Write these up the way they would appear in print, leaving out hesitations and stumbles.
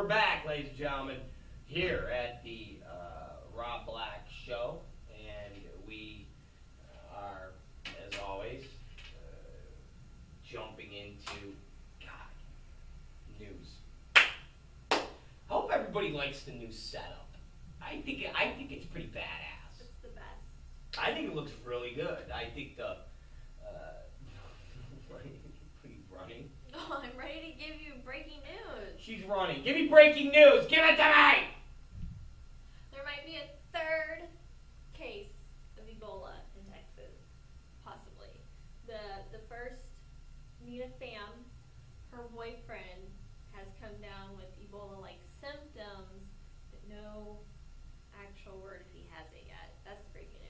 back, ladies and gentlemen, here at the Rob Black Show, and we are, as always, jumping into news. Hope everybody likes the new setup. I think it's pretty badass. It's the best. I think it looks really good. I think the what are you running? Oh, I'm ready to give you breaking news. She's running. Give me breaking news. Give it to me. There might be a third case of Ebola in Texas, possibly. The first, Nina Pham, her boyfriend, has come down with Ebola-like symptoms, but no actual word if he has it yet. That's the breaking news.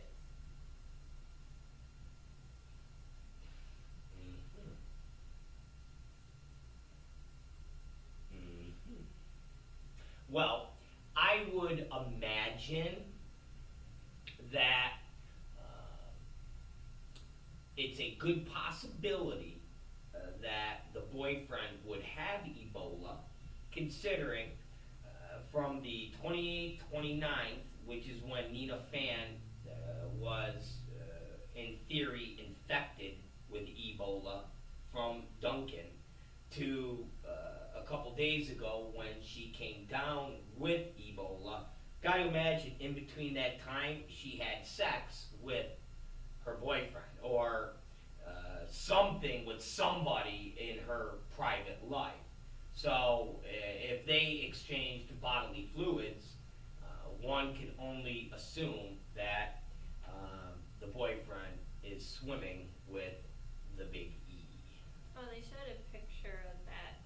Well, I would imagine that it's a good possibility that the boyfriend would have Ebola, considering from the 28th, 29th, which is when Nina Pham was, in theory, infected with Ebola from Duncan, to a couple days ago when she came down with Ebola. Got to imagine in between that time she had sex with her boyfriend or something with somebody in her private life. So if they exchanged bodily fluids, one can only assume that the boyfriend is swimming with the big E. Oh, they showed a picture of that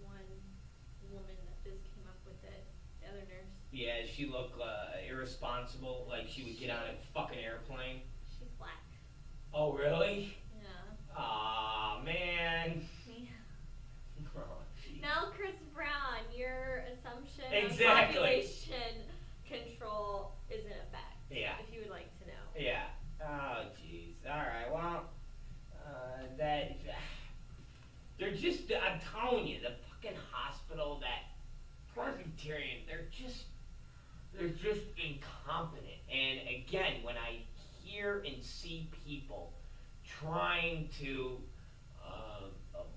one woman that just came up with it, the other nurse. Yeah, she looked irresponsible, like she would get on a fucking airplane. She's black. Oh, really? Yeah. Aw, man. Yeah. Oh, Now, Chris Brown, your assumption Exactly. of population control is in effect. Yeah. If you would like to know. Yeah. Oh, jeez. All right. Well, they're just. I'm telling you, the fucking hospital, that Presbyterian, they're just incompetent. And again, when I hear and see people trying to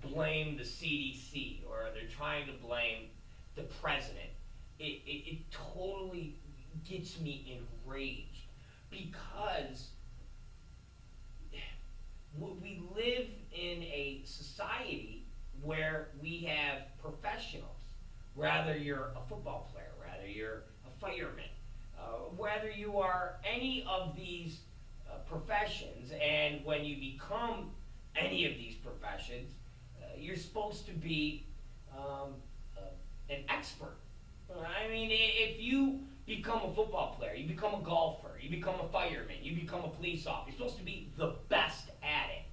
blame the CDC or they're trying to blame the president, it totally gets me enraged, because we live in a society where we have professionals. Whether you're a football player, whether you're a fireman, whether you are any of these professions, and when you become any of these professions, you're supposed to be an expert. I mean, if you become a football player, you become a golfer, you become a fireman, you become a police officer, you're supposed to be the best at it.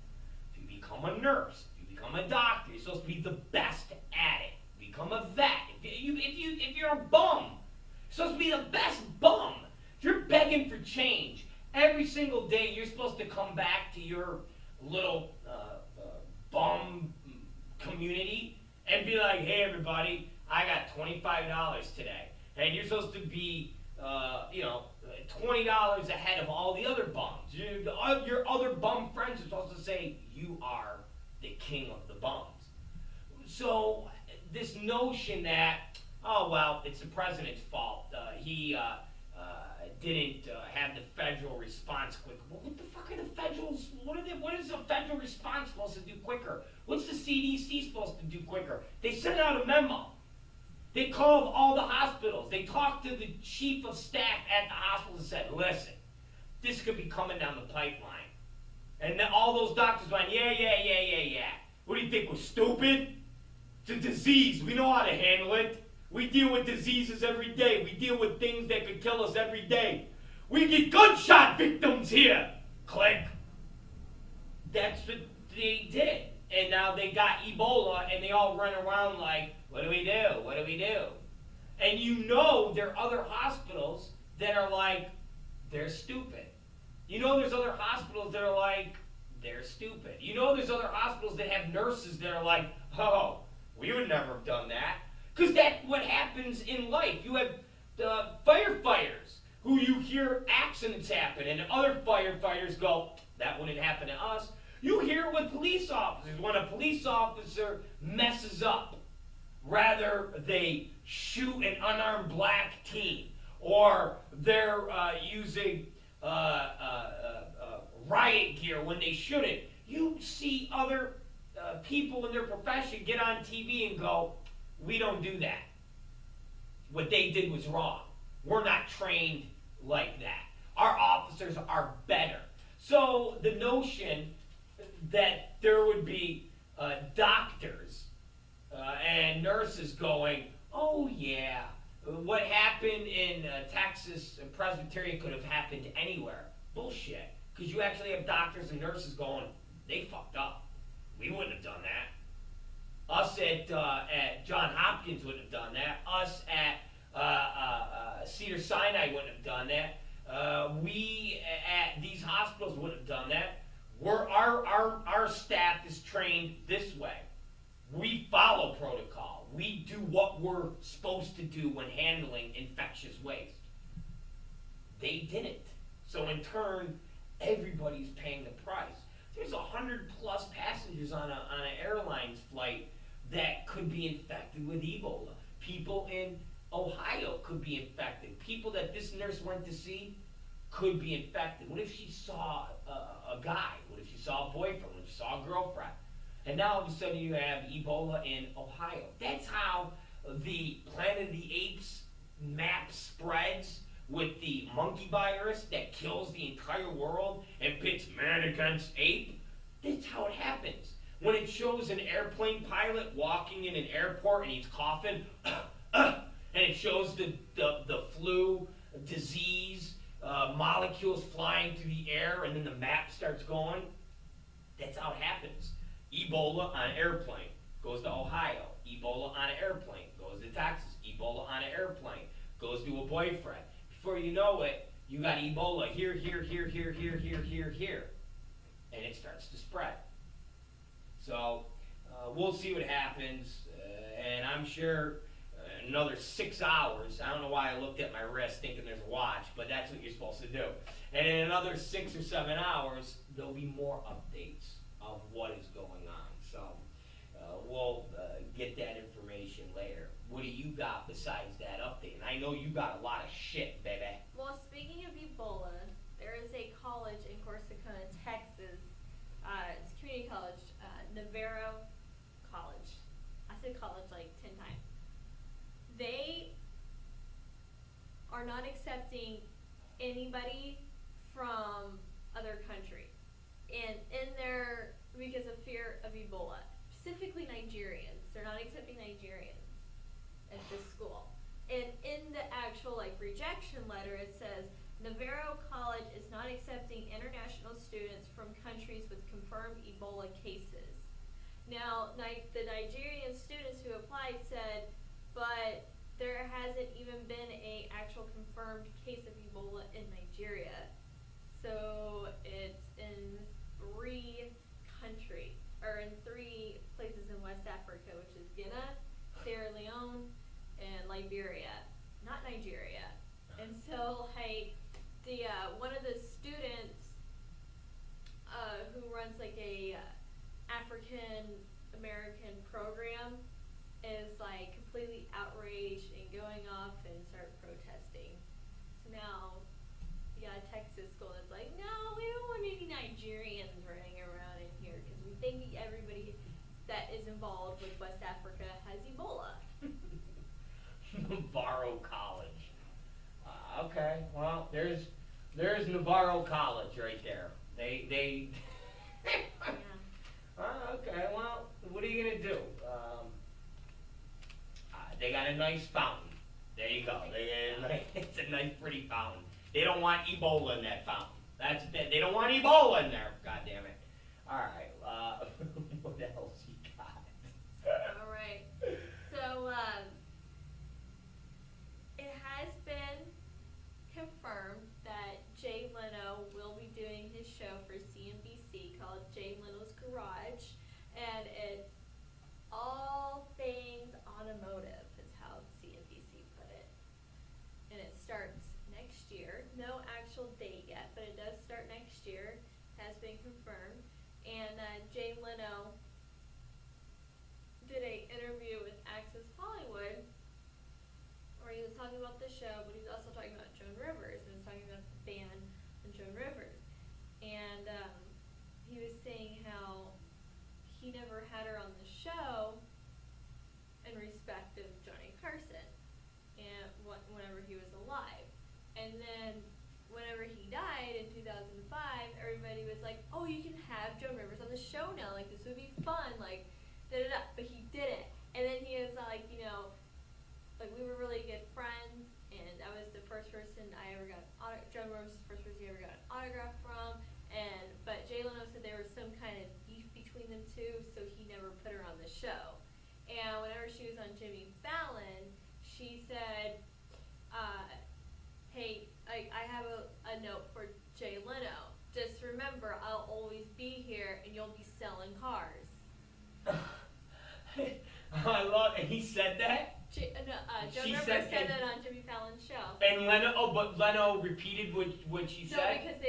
If you become a nurse, if you become a doctor, you're supposed to be the best at it. Become a vet. If you're a bum, you're supposed to be the best bum. If you're begging for change every single day, you're supposed to come back to your little bum community and be like, hey everybody, I got $25 today. And you're supposed to be, $20 ahead of all the other bums. Your other bum friends are supposed to say, you are the king of the bums. So this notion that, oh, well, it's the president's fault. He didn't have the federal response quicker. Well, what the fuck are the federals? What is the federal response supposed to do quicker? What's the CDC supposed to do quicker? They sent out a memo. They called all the hospitals. They talked to the chief of staff at the hospital and said, listen, this could be coming down the pipeline. And then all those doctors went, yeah. What do you think, we're stupid? It's a disease. We know how to handle it. We deal with diseases every day. We deal with things that could kill us every day. We get gunshot victims here. Click. That's what they did. And now they got Ebola, and they all run around like, what do we do? What do we do? And you know there are other hospitals that are like, they're stupid. You know there's other hospitals that are like, they're stupid. You know there's other hospitals that have nurses that are like, oh, we would never have done that. Because that's what happens in life. You have the firefighters who you hear accidents happen, and other firefighters go, that wouldn't happen to us. You hear it with police officers. When a police officer messes up, rather they shoot an unarmed black teen, or they're using riot gear when they shouldn't. You see other people in their profession get on TV and go, we don't do that. What they did was wrong. We're not trained like that. Our officers are better. So the notion that there would be doctors and nurses going, oh yeah, what happened in Texas Presbyterian could have happened anywhere. Bullshit. Because you actually have doctors and nurses going, they fucked up. We wouldn't have done that. Us at John Hopkins wouldn't have done that. Us at Cedar Sinai wouldn't have done that. We at these hospitals wouldn't have done that. Our staff is trained this way. We follow protocol. We do what we're supposed to do when handling infectious waste. They didn't. So in turn, everybody's paying the price. There's 100+ passengers on an airline's flight that could be infected with Ebola. People in Ohio could be infected. People that this nurse went to see could be infected. What if she saw a guy? What if she saw a boyfriend? What if she saw a girlfriend? And now all of a sudden you have Ebola in Ohio. That's how the Planet of the Apes map spreads with the monkey virus that kills the entire world and pits man against ape. That's how it happens. When it shows an airplane pilot walking in an airport and he's coughing, and it shows the flu disease molecules flying through the air, and then the map starts going, that's how it happens. Ebola on an airplane goes to Ohio. Ebola on an airplane goes to Texas. Ebola on an airplane goes to a boyfriend. Before you know it, you got Ebola here, here, here, here, here, here, here, here. And it starts to spread. So we'll see what happens. And I'm sure another 6 hours, I don't know why I looked at my wrist thinking there's a watch, but that's what you're supposed to do. And in another 6 or 7 hours, there'll be more updates of what is going on. So we'll get that information later. What do you got besides that update? And I know you got a lot of shit, baby. Well, speaking of Ebola, there is a college in Corsicana, Texas. It's a community college, NAVARRO College. I said college like 10 times. They are not accepting anybody from other countries. And in there, because of fear of Ebola, specifically Nigerians. They're not accepting Nigerians at this school. And in the actual rejection letter, it says NAVARRO College is not accepting international students from countries with confirmed Ebola cases. Now, the Nigerian students who applied said, but there hasn't even been a actual confirmed case of Ebola in Nigeria. So it's in 3 countries, or in 3 places in West Africa, which is Guinea, Sierra Leone, and Liberia, not Nigeria. And so, the one of the students who runs a African American program is completely outraged and going off and start protesting. So now you got a Texas school that's like, no, we don't want any Nigerians running around in here because we think everybody that is involved with West Africa has Ebola. NAVARRO College. Okay, well, there's NAVARRO College right there. They Yeah. Okay, well, what are you gonna do? They got a nice fountain. There you go. It's a nice, pretty fountain. They don't want Ebola in that fountain. They don't want Ebola in there. God damn it. All right. What else you got? All right. So it has been confirmed that Jay Leno will be doing his show for CNBC called Jay Leno's Garage, and it's all things automotive. It's whenever he was alive. And then whenever he died in 2005, everybody was like, oh, you can have Joan Rivers on the show now, like this would be fun, like da-da-da, but he didn't. And then he was like, you know, like we were really good friends, and I was the first person I ever got, Joan Rivers was the first person he ever got an autograph from, but Jay Leno said there was some kind of beef between them two, so he never put her on the show. And whenever she was on Jimmy Fallon, she said, hey, I have a note for Jay Leno. Just remember, I'll always be here, and you'll be selling cars. I love it. He said that? Joan Rivers said that on Jimmy Fallon's show. And but Leno repeated what she said? No, because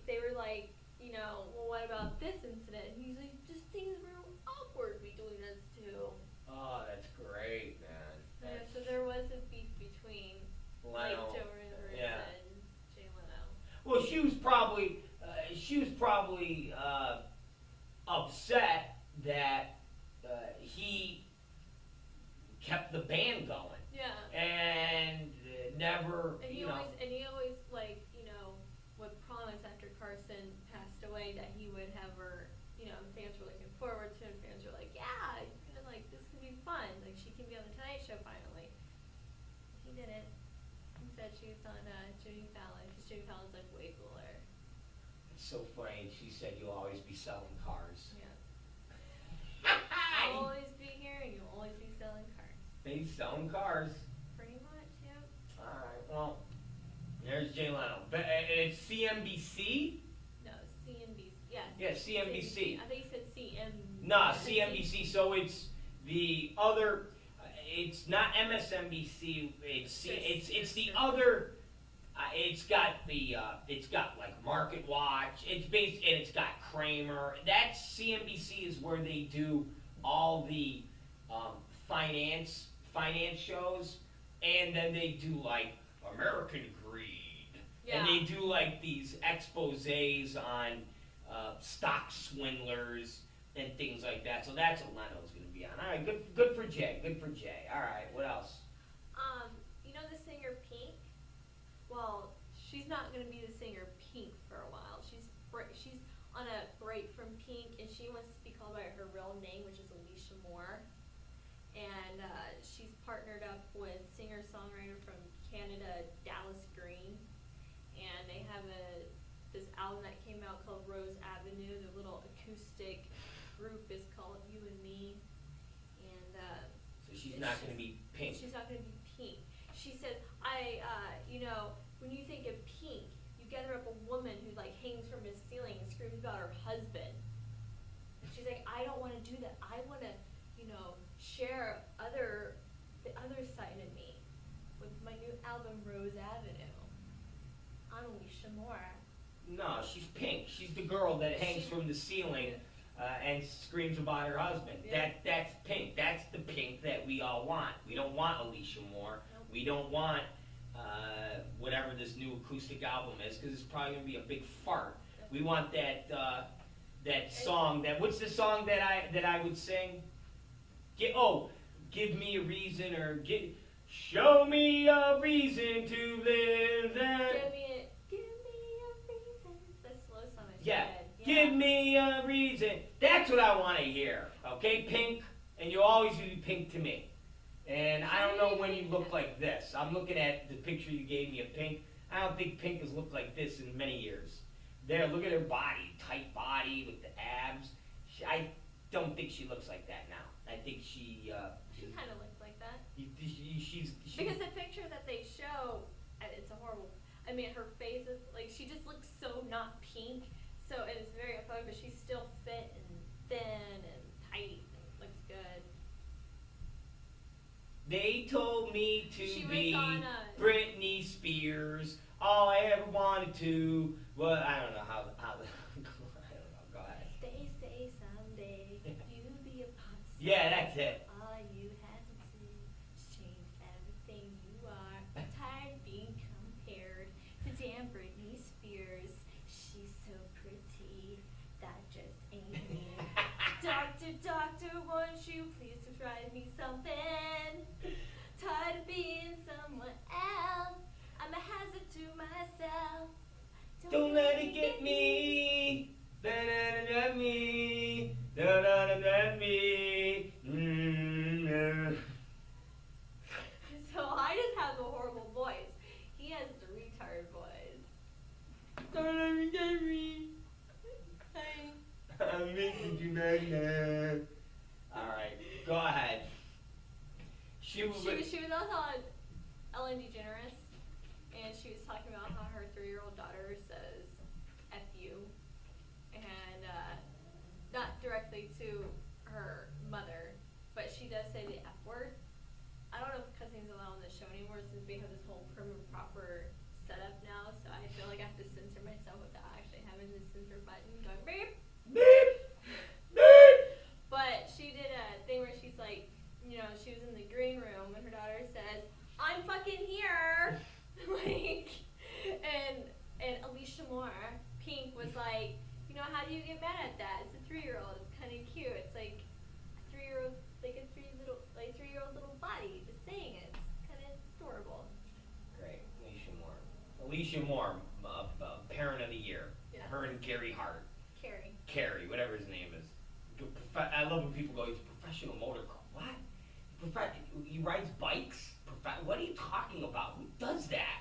they were like, you know, well, what about this incident? And he's like, just things were awkward between us two. Oh, that's great, man. Yeah, so there was a beef between Leno. Joan Rivers and Jay Leno. Well, she was probably upset that he kept the band going. Yeah. And never, and he always like, you know, would promise after Carson passed away that he would have her, you know, and fans were looking forward to it, and fans were like, yeah, you know, like this could be fun, like she can be on the Tonight Show finally. He didn't. Instead she was on Jimmy Fallon, because Jimmy Fallon's like way cooler. It's so funny. She said you'll always be selling cars. Yeah. I'll always be here, and you'll always be selling cars. He's selling cars. Pretty much, yep. Alright, well, there's Jay Leno. But it's CNBC? No, CNBC. Yeah. Yeah, CNBC. I think you said CM. Nah, CNBC. So it's the other. It's not MSNBC. It's the other. It's got like Market Watch. It's based and it's got Kramer. That's CNBC is where they do all the finance shows, and then they do like American Greed, and they do like these exposés on stock swindlers and things like that. So that's what Leno's going to be on. All right, good for Jay. Good for Jay. All right, what else? You know the singer Pink? Well, she's not going to be the singer Pink for a while. She's on a break from Pink, and she wants to be called by her real name, which is Alicia Moore. And she's partnered up with singer-songwriter from Canada, Dallas Green, and they have this album that came out called Rose Avenue. Their little acoustic group is called You and Me, and so she's not going to be Pink. She's not going to be Pink. She said, you know, when you think of Pink, you gather up a woman who like hangs from a ceiling and screams about her husband. She's like, I don't want to do that. I want to, you know, share the other side of me with my new album Rose Avenue. I'm Alicia Moore. No, she's Pink. She's the girl that hangs from the ceiling and screams about her husband. Yeah. That's Pink. That's the Pink that we all want. We don't want Alicia Moore. Nope. We don't want whatever this new acoustic album is, because it's probably going to be a big fart. Yep. We want that song. What's the song that I would sing? Give me a reason, or show me a reason to live. Give me a reason. That's the slow song I Yeah. said. Give me a reason. That's what I want to hear. Okay, Pink? And you'll always be Pink to me. And I don't know when you look like this. I'm looking at the picture you gave me of Pink. I don't think Pink has looked like this in many years. There, look at her body. Tight body with the abs. I don't think she looks like that now. I think she kind of looks like that. She's Because the picture that they show, it's a horrible. I mean, her face is like, she just looks so not Pink. So it's very funny, but she's still fit and thin and tight and looks good. They told me to She be was on Britney Spears. All I ever wanted to. Well, I don't know how. I don't know. Go ahead. They say someday you'll be a pop star. Yeah, that's it. All you had to do is change everything you are. I'm tired of being compared to damn Britney Spears. She's so pretty. That just ain't me. Doctor, won't you please prescribe me something? Tired of being someone else. Don't let it get me. Let me. Let me. So I just have a horrible voice. He has the retard voice. Don't let me. Hey. I'm making you mad. Alright, go ahead. She was also on Ellen DeGeneres, and she was talking about how her 3-year-old daughter says F you, and not directly to her mother, but she does say the F word. I don't know if cussing's allowed on the show anymore since we have this whole prim and proper setup now, so I feel like I have to censor myself without actually having the censor button going beep. beep, beep. But she did a thing where she's like, you know, she was in the green room when her daughter says, I'm fucking here. Like, and Alicia Moore, Pink, was like, you know, how do you get mad at that? It's a 3-year-old. It's kind of cute. It's like a 3-year-old, like a 3-year-old little body just saying it. It's kind of adorable. Great, Alicia Moore, Parent of the Year. Yeah. Her and Gary Hart. Carrie, whatever his name is. I love when people go, he's a professional motor car. What? He rides bikes? What are you talking about? Who does that?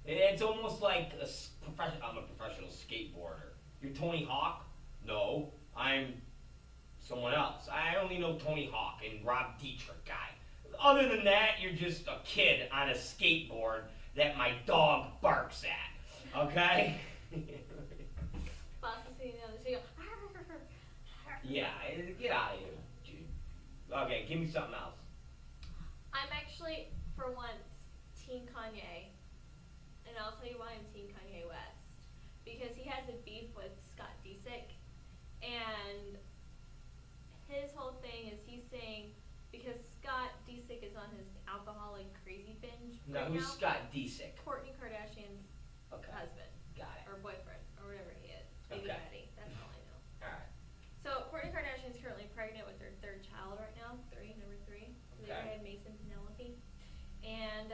It's almost like I'm a professional skateboarder. You're Tony Hawk? No, I'm someone else. I only know Tony Hawk and Rob Dietrich guy. Other than that, you're just a kid on a skateboard that my dog barks at. Okay? Boss is sitting down the table. Yeah, get out of here, dude. Okay, give me something else. I'm actually, for once, Team Kanye. And I'll tell you why I'm Team Kanye West. Because he has a beef with Scott Disick. And his whole thing is he's saying, because Scott Disick is on his alcoholic crazy binge Now, right who's now. Scott Disick? Kourtney Kardashian's husband. Got it. Or boyfriend, or whatever he is. Baby Okay. daddy. That's all I know. Alright. So Kourtney Kardashian is currently pregnant with her 3rd child right now, number 3. They Okay. had Mason Penelope. And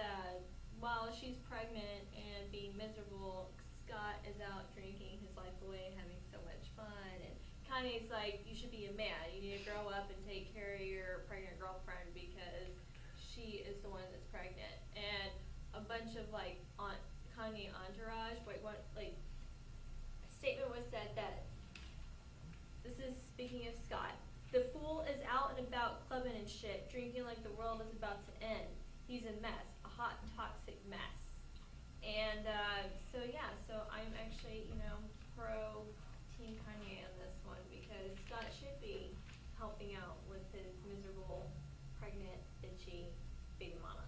while she's pregnant and being miserable, Scott is out drinking his life away, having so much fun. And Kanye's like, you should be a man. You need to grow up and take care of your pregnant girlfriend because she is the one that's pregnant. And a bunch of Kanye entourage, a statement was said that, this is speaking of Scott, the fool is out and about clubbing and shit, drinking like the world is about to end. He's a mess, a hot and toxic mess. And so I'm actually, pro Team Kanye on this one because Scott should be helping out with his miserable, pregnant, bitchy baby mama.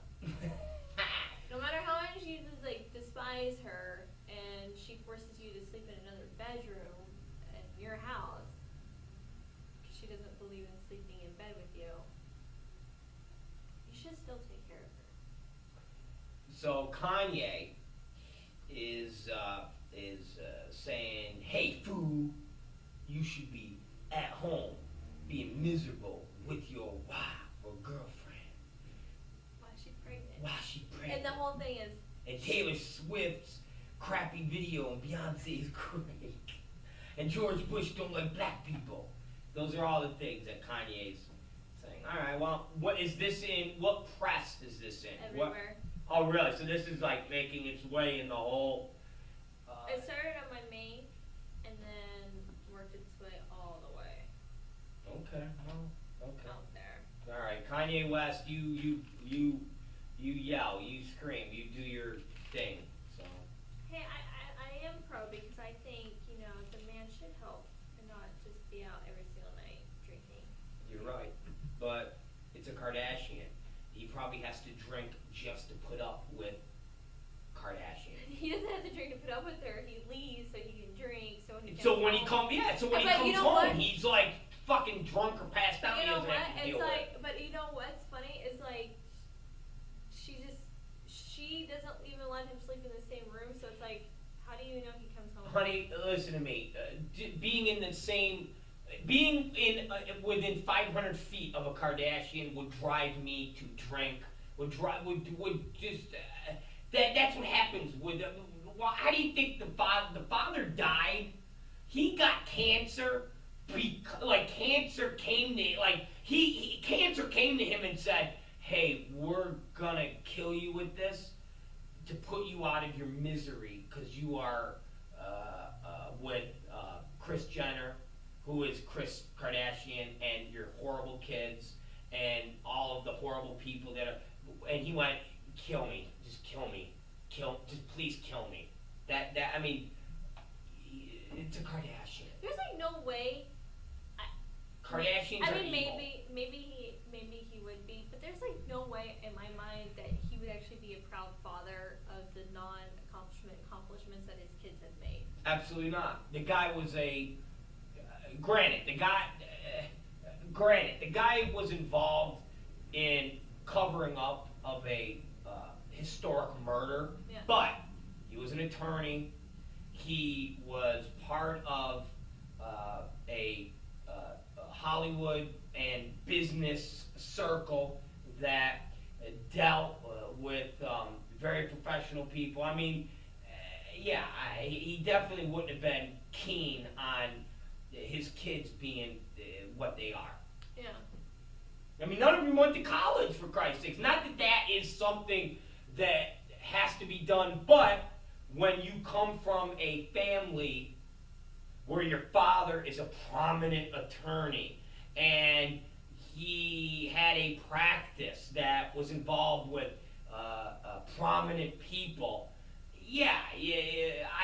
No matter how much you despise her and she forces you to sleep in another bedroom in your house because she doesn't believe in sleeping in bed with you, you should still take care of her. So Kanye is saying, hey, fool, you should be at home being miserable with your wife or girlfriend. Why is she pregnant? And the whole thing is, And Taylor Swift's crappy video and Beyonce's great. And George Bush don't like black people. Those are all the things that Kanye's saying. All right, well, what press is this in? everywhere. Oh, really? So this is making its way in the whole... It started on my main and then worked its way all the way Okay, well, okay. out there. All right, Kanye West, you yell, you scream, you do your thing. So Hey, I am pro because I think, the man should help and not just be out every single night drinking. you're right, but it's a Kardashian. He probably has to drink just to put up with Kardashian. He doesn't have to drink to put up with her. He leaves so he can drink. So he So when he comes home, he's fucking drunk or passed out. You He know doesn't what? have to deal It's with it. but you know what's funny is she doesn't even let him sleep in the same room. So it's how do you know he comes home? Honey, listen to me. Within 500 feet of a Kardashian would drive me to drink. That's what happens with well, how do you think the father died? He got cancer. Cancer came to cancer came to him and said, "Hey, we're gonna kill you with this to put you out of your misery because you are with Kris Jenner, who is Kris Kardashian, and your horrible kids and all of the horrible people that are." And he went, "Kill me, just kill me, just please kill me." I mean, it's a Kardashian. There's like no way. Kardashians are evil. Maybe he would be, but there's like no way in my mind that he would actually be a proud father of the accomplishments that his kids have made. Absolutely not. The guy was granted, the guy was involved in covering up of a historic murder, yeah. But he was an attorney. He was part of a Hollywood and business circle that dealt with very professional people. I mean, he definitely wouldn't have been keen on his kids being what they are. Yeah. I mean, none of them went to college, for Christ's sakes. Not that is something that has to be done, but when you come from a family where your father is a prominent attorney and he had a practice that was involved with prominent people,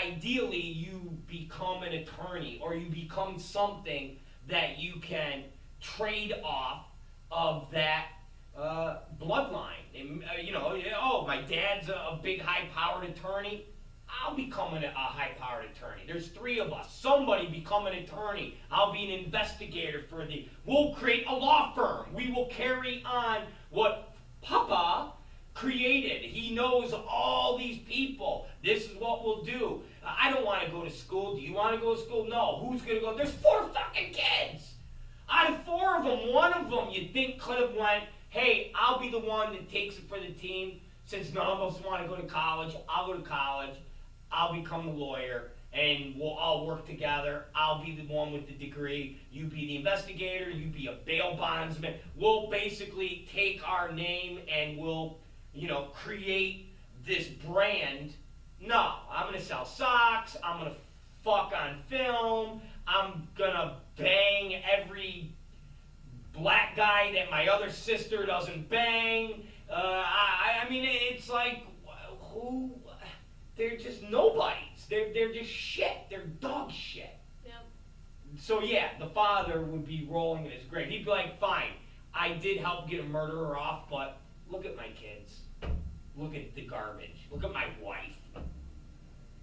ideally you become an attorney or you become something that you can trade off of that bloodline. And, my dad's a big high-powered attorney. I'll become a high-powered attorney. There's three of us. Somebody become an attorney. I'll be an investigator we'll create a law firm. We will carry on what Papa created. He knows all these people. This is what we'll do. I don't want to go to school. Do you want to go to school? No. Who's going to go? There's 4 fucking kids. Out of 4 of them, one of them you think could have went, "Hey, I'll be the one that takes it for the team. Since none of us want to go to college, I'll go to college. I'll become the lawyer, and we'll all work together. I'll be the one with the degree. You be the investigator. You be a bail bondsman. We'll basically take our name and we'll, create this brand." No, I'm going to sell socks. I'm going to fuck on film. I'm going to bang every black guy that my other sister doesn't bang. I mean, it's like, who? They're just nobodies. They're just shit. They're dog shit. Yep. So the father would be rolling in his grave. He'd be like, "Fine, I did help get a murderer off, but look at my kids. Look at the garbage. Look at my wife.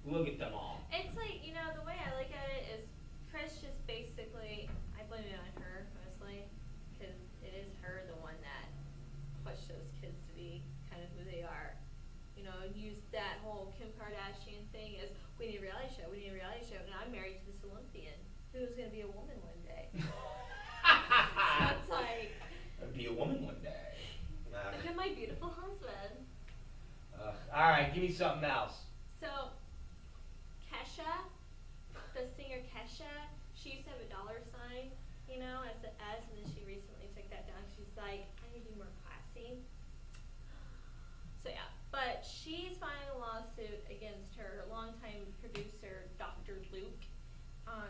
Look at them all." It's like, the way I look at it is Kris just basically, I blame it on her, mostly, because it is her the one that pushed those kids to be kind of who they are. Use that whole Kim Kardashian thing as, we need a reality show, Now I'm married to this Olympian who's going to be a woman one day. So it's like, I'll be a woman one day. look at my beautiful husband. All right, give me something else. So, Kesha, the singer Kesha, she used to have a $, as the S, and then she recently took that down. She's like, I need to be more classy. So but she's filing a lawsuit against her longtime producer, Dr. Luke.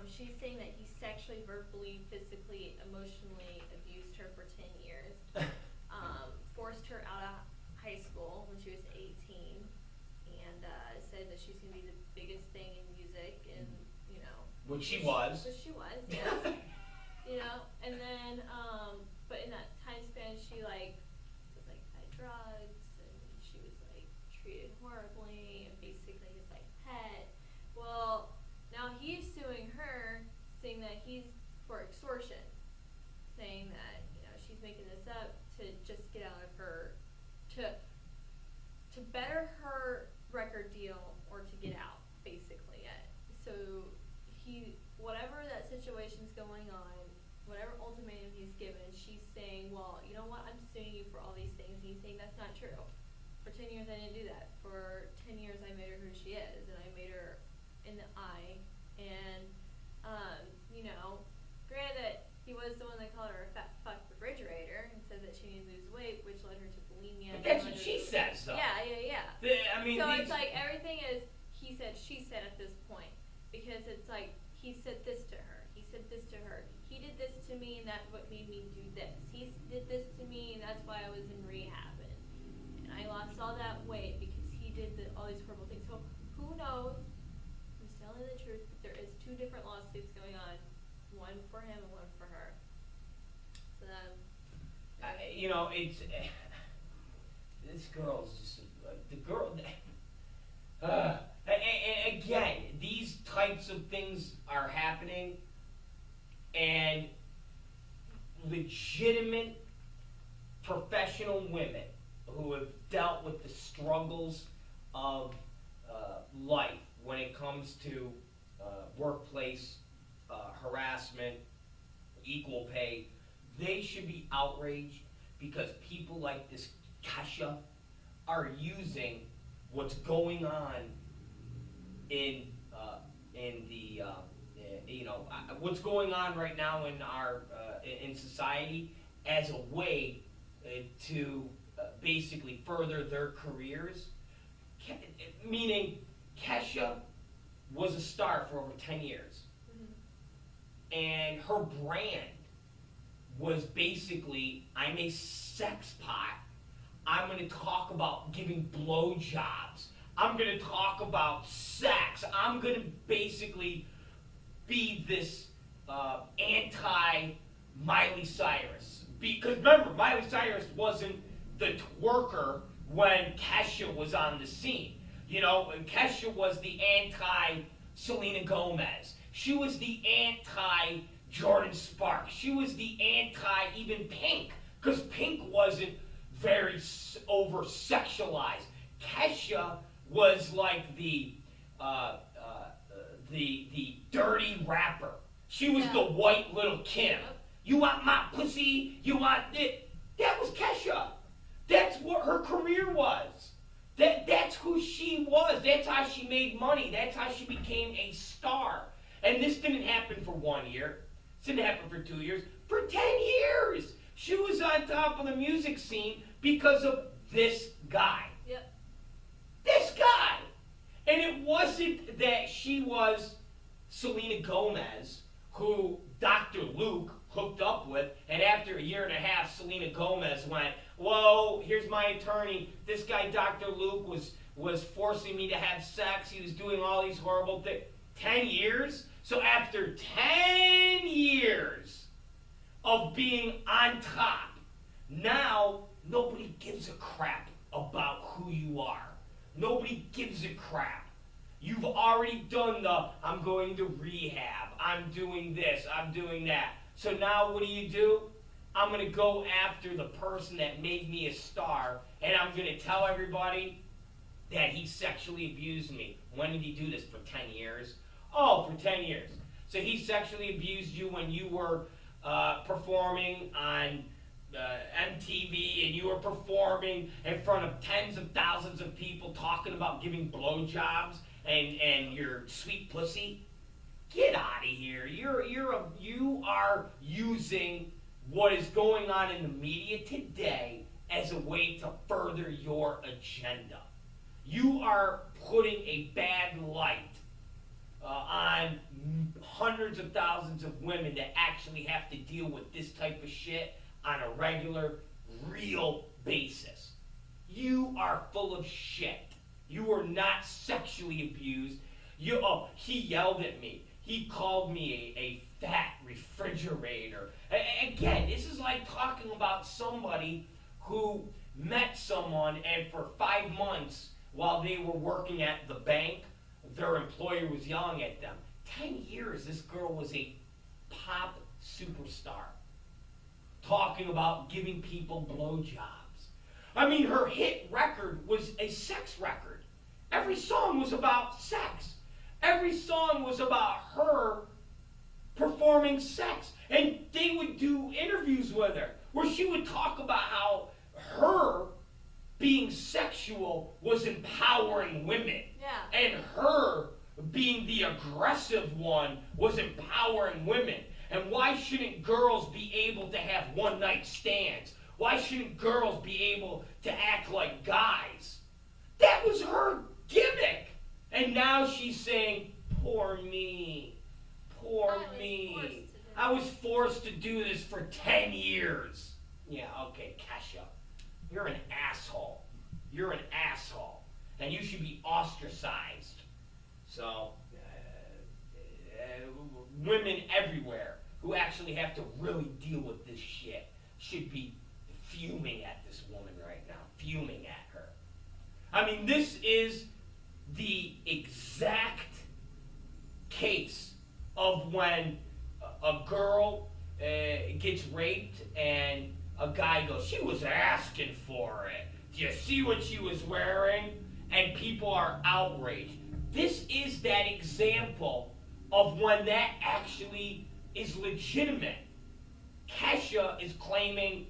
She's saying that he sexually, verbally, physically, emotionally abused her for 10 years. Forced her out of high school when she was 18, and said that she's going to be the biggest thing in music, and Which she was. Which she was, yes. And then, but in that time span, she was by drugs, and she was treated horribly, and basically his pet. Well, now he's suing her, saying that he's for extortion, saying that she's making this up to just get out of her, to better her record deal or to get out, basically. So whatever that situation's going on, whatever ultimatum he's given, she's saying, well, you know what, I'm suing you for all these things, and he's saying that's not true. For 10 years I didn't do that. For 10 years I made her who she is, and I made her in the eye, and, you know, granted that he was the one that called her a fat fuck refrigerator and said that she needed to lose weight, which led her to bulimia. But that's what she says, though. Yeah. I mean, so it's like everything is he said, she said at this point, because it's like he said this to her, he said this to her, he did this to me, and that's what made me do this. He did this to me, and that's why I was in rehab, and I lost all that weight because he did all these horrible things. So who knows who's telling the truth? But there is 2 different lawsuits going on, one for him and one for her. So you know, it's this girl's just the girl. Again, these types of things are happening, and legitimate professional women who have dealt with the struggles of life when it comes to workplace harassment, equal pay, they should be outraged because people like this Kesha are using what's going on in the what's going on right now in our in society as a way to basically further their careers. Meaning, Kesha was a star for over 10 years, and her brand was basically, I'm a sex pot. I'm going to talk about giving blowjobs. I'm going to talk about sex. I'm going to basically be this anti-Miley Cyrus. Because remember, Miley Cyrus wasn't the twerker when Kesha was on the scene. You know, and Kesha was the anti-Selena Gomez. She was the anti-Jordan Sparks. She was the anti-even Pink. Because Pink wasn't very over-sexualized. Kesha was like the dirty rapper. She was the white little Kim. You want my pussy? You want it? That was Kesha. That's what her career was. That's who she was. That's how she made money. That's how she became a star. And this didn't happen for 1 year. This didn't happen for 2 years. For 10 years. She was on top of the music scene because of this guy. Yep. This guy. And it wasn't that she was Selena Gomez, who Dr. Luke hooked up with, and after a year and a half, Selena Gomez went, whoa, here's my attorney. This guy, Dr. Luke, was forcing me to have sex. He was doing all these horrible things. 10 years? So after 10 years of being on top, now nobody gives a crap about who you are. Nobody gives a crap. You've already done the, I'm going to rehab, I'm doing this, I'm doing that. So now what do? I'm going to go after the person that made me a star, and I'm going to tell everybody that he sexually abused me. When did he do this? For 10 years? Oh, for 10 years. So he sexually abused you when you were performing on MTV, and you were performing in front of tens of thousands of people talking about giving blowjobs and your sweet pussy. Get out of here. You are using what is going on in the media today as a way to further your agenda. You are putting a bad light on hundreds of thousands of women that actually have to deal with this type of shit on a regular, real basis. You are full of shit. You were not sexually abused. He yelled at me. He called me a fat refrigerator. Again, this is like talking about somebody who met someone and for 5 months while they were working at the bank, their employer was yelling at them. 10 years, this girl was a pop superstar. Talking about giving people blowjobs. I mean, her hit record was a sex record. Every song was about sex. Every song was about her performing sex. And they would do interviews with her where she would talk about how her being sexually sexual was empowering women. Yeah. And her being the aggressive one was empowering women. And why shouldn't girls be able to have one-night stands? Why shouldn't girls be able to act like guys? That was her gimmick. And now she's saying, poor me, poor me. I was forced to do this for 10 years. Yeah, okay, Kesha, you're an asshole. You're an asshole. And you should be ostracized. So, women everywhere who actually have to really deal with this shit should be fuming at this woman right now. Fuming at her. I mean, this is the exact case of when a girl gets raped and a guy goes, she was asking for it. Do you see what she was wearing? And people are outraged. This is that example of when that actually is legitimate. Kesha is claiming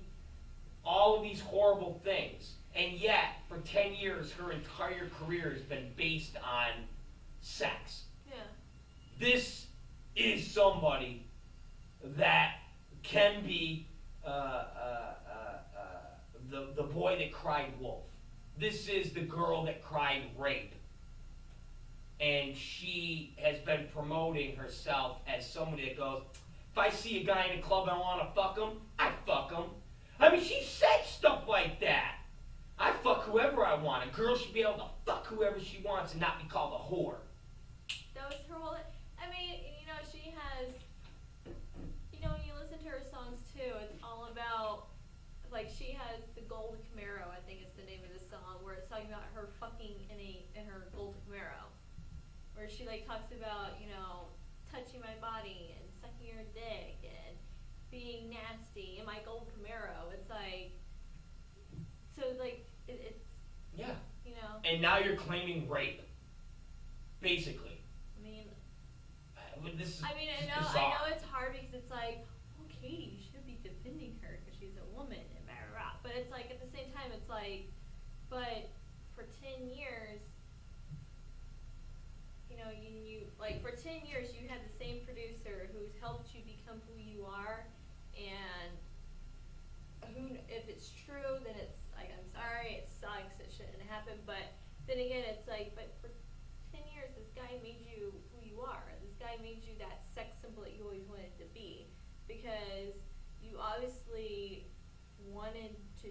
all of these horrible things, and yet for 10 years her entire career has been based on sex. Yeah. This is somebody that can be the boy that cried wolf. This is the girl that cried rape. And she has been promoting herself as somebody that goes, if I see a guy in a club and I want to fuck him, I fuck him. I mean, she said stuff like that. I fuck whoever I want. A girl should be able to fuck whoever she wants and not be called a whore. That was her whole... I mean, you know, she has... You know, when you listen to her songs, too, it's all about... Like, she has the Gold Camaro, I think is the name of the song, where it's talking about her fucking in her Gold Camaro. Where she, like, talks about, you know, touching my body and sucking your dick and being nasty in my Gold Camaro. It's like... So, like, it's... Yeah. You know? And now you're claiming rape. Basically. I mean... This is I mean, I bizarre. know it's hard because it's like, well, Katie, you should be defending her because she's a woman and blah, blah, blah. But it's like, at the same time, it's like, but for 10 years, you know, like, for 10 years, you had the same producer who's helped you become who you are, and if it's true, then it's like, I'm sorry, it sucks, it shouldn't happen, but then again, it's like, but for 10 years, this guy made you who you are. This guy made you that sex symbol that you always wanted to be, because you obviously wanted to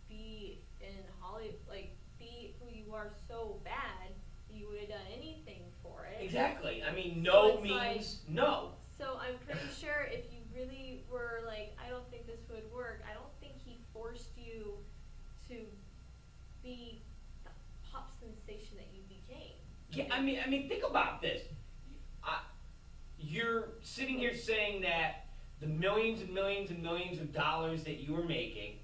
be in Hollywood, like, be who you are so bad, you would have done anything for it. Exactly. I mean, no so means like, no. So I'm pretty sure if you really were like, I don't think this would work, I don't think he forced you to be the pop sensation that you became. Yeah, I mean, think about this. You're sitting here saying that the millions and millions and millions of dollars that you were making,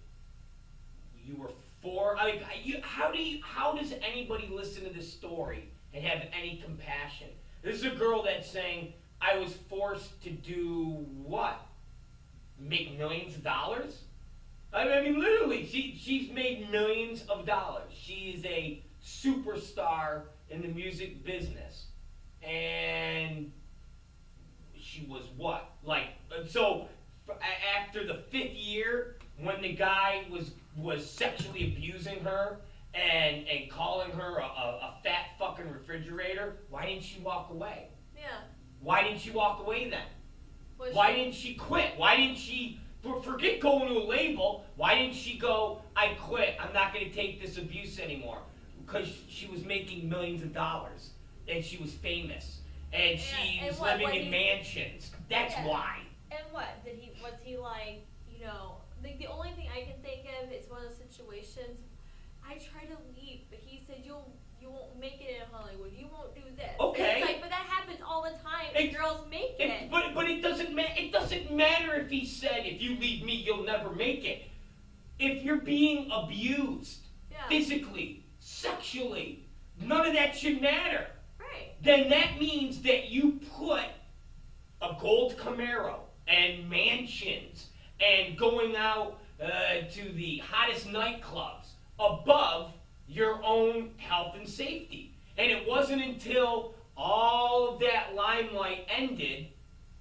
you were for. I mean, how does anybody listen to this story and have any compassion? This is a girl that's saying, I was forced to do what? Make millions of dollars? I mean, literally, she's made millions of dollars. She is a superstar in the music business. And she was what? Like, so after the 5th year, when the guy was sexually abusing her and calling her a fat fucking refrigerator, why didn't she walk away? Yeah. Why didn't she walk away then? Was Why didn't she quit? Why didn't she, forget going to a label, why didn't she go, I quit, I'm not going to take this abuse anymore? Because she was making millions of dollars, and she was famous, and she's living in mansions. That's why. And what? Was he like, you know, the only thing I can think of is one of those situations, I tried to leave, but he said, you won't make it in Hollywood, you won't do this. Okay. It's like, but that happens all the time, and girls make it. But it doesn't matter if he said, if you leave me, you'll never make it. If you're being abused, physically, sexually, none of that should matter. Right. Then that means that you put a gold Camaro and mansions and going out to the hottest nightclubs above your own health and safety. And it wasn't until all of that limelight ended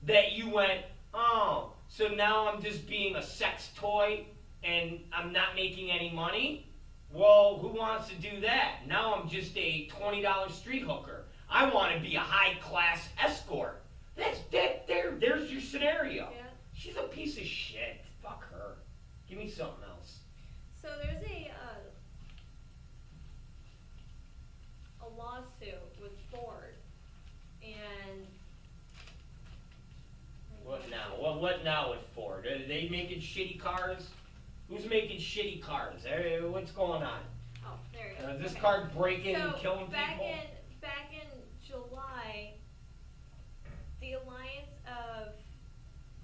that you went, oh, so now I'm just being a sex toy and I'm not making any money? Well, who wants to do that? Now I'm just a $20 street hooker. I want to be a high-class escort. There's your scenario. Yeah. She's a piece of shit. Fuck her. Give me something else. So there's a lawsuit with Ford, and What now? What now with Ford? Are they making shitty cars? Who's making shitty cars? What's going on? oh, there you go. Is this Okay. car breaking So and killing back people? back in July, the Alliance of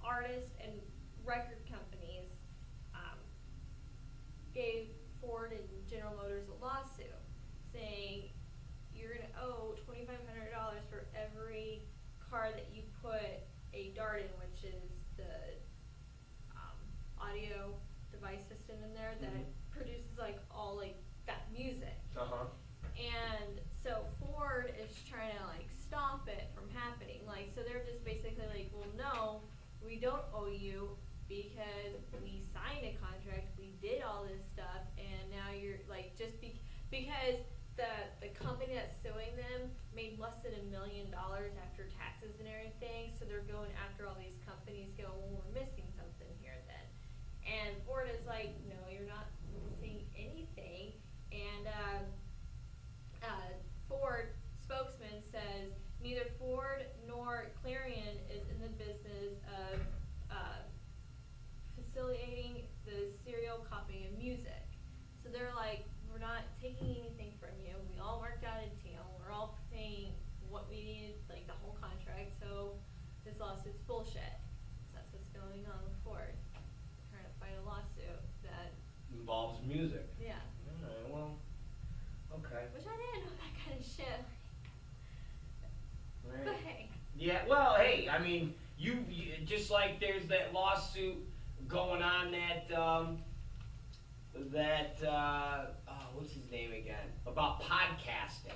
Artists and Record Companies gave Ford and General Motors a lawsuit saying you're going to owe $2,500 for every car that you put a dart in, which is the audio device system in there that produces like all like that music. Uh-huh. And so Ford is trying to like stop it from happening. Like, so they're just basically like, well, no, we don't owe you because we signed a contract, we did all this stuff, and now you're like because the company that's suing them made less than $1 million after taxes and everything, so they're going after all these companies going, well, we're missing something here then. And Ford is like, no, you're not missing anything. And Ford spokesman says neither Ford nor Clarion is in the business of facilitating the serial copying of music. So they're like, we're not taking anything from you. We all worked out a deal. We're all paying what we needed, like the whole contract. So this lawsuit's bullshit. So that's what's going on with Ford. They're trying to fight a lawsuit that Involves music. yeah. Alright, well, okay. Which I didn't know that kind of shit. Right. But hey. Yeah, well, hey, I mean, you just like there's that lawsuit going on what's his name again? About podcasting.